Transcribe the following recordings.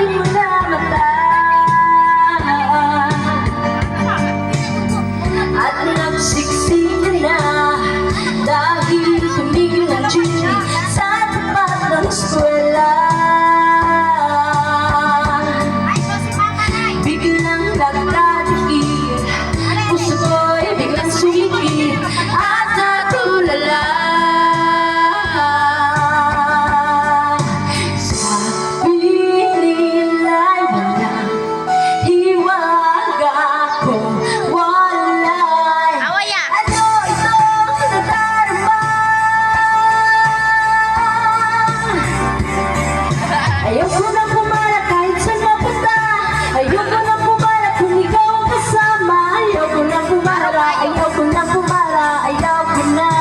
aking mga mata at nagsiksika na dahil tumigil ang jeepney sa tapat ng eskwela. Biglang nagtatikil, puso ko'y biglang sumikip at natulala. Sa piling ay walang hiwaga ko, walay ano itong nadarama. Ayoko na pumala kahit saan mapunta, ayoko na pumala kung ikaw ang kasama. Ayoko na pumala, ayoko na pumala, ayoko na.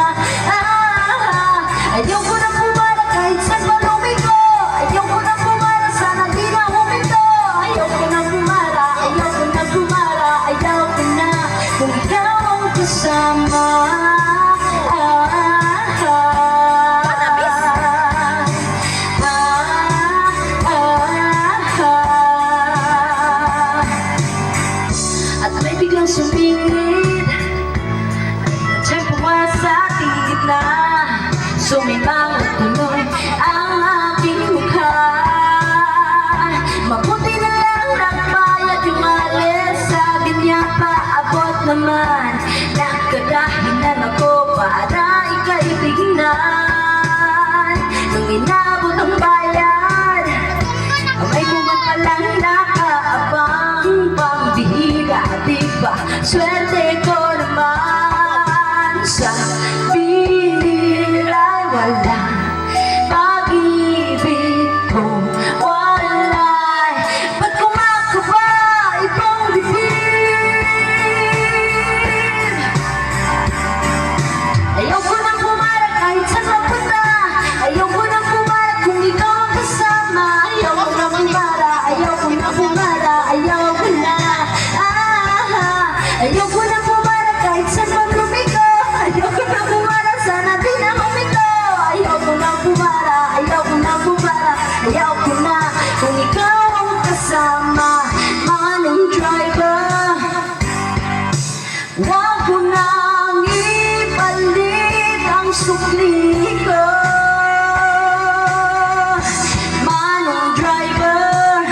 Ayoko na pumala kahit saan man lumiko, ayoko na pumala, sana di na huminto. Ayoko na pumala, ayoko na pumala, ayoko na kung ikaw ang kasama. At may biglang sumingit, nandiyan pumas sa ating gitna, sumibang at tuloy ang aking mukha. Mabuti na lang nagbayad yung alis, sabi niya paabot naman. Nagkadahilan ako para ika'y tignan. Nung inabot ang bayad, kamay mo man palang nakaabang, pambihira, diba? Swerte ko naman. Sa piling ay walang pag-ibig ko, walay. Ba't kumakaba itong dibdib? Ayoko nang pumara kahit saan mapunta, ayoko nang pumara kung ikaw ang kasama. Ayoko na pumara, ayoko na pumara, ayoko na. Ayoko na pumara kahit saan man lumiko, ayoko na pumara, sana di na humito. Ayoko na pumara, ayoko na pumara, ayoko na kung ikaw ang kasama. Manong driver, wag mo nang ibalik ang sukli ko. Manong driver,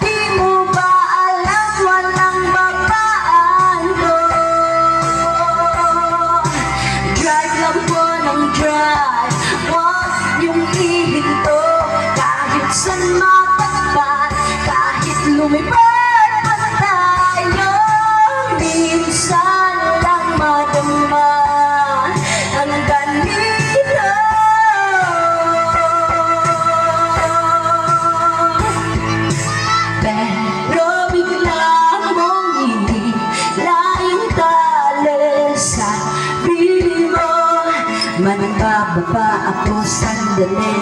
di mo ba alam walang babaan ko? Drive lang po ng drive, wag niyong ihinto. Kahit saan mapadpad, kahit lumipad pa tayo, minsan lang madama ang ganito. Pero bigla mong inilayong tali sa piling mo, manambaba ako sandali.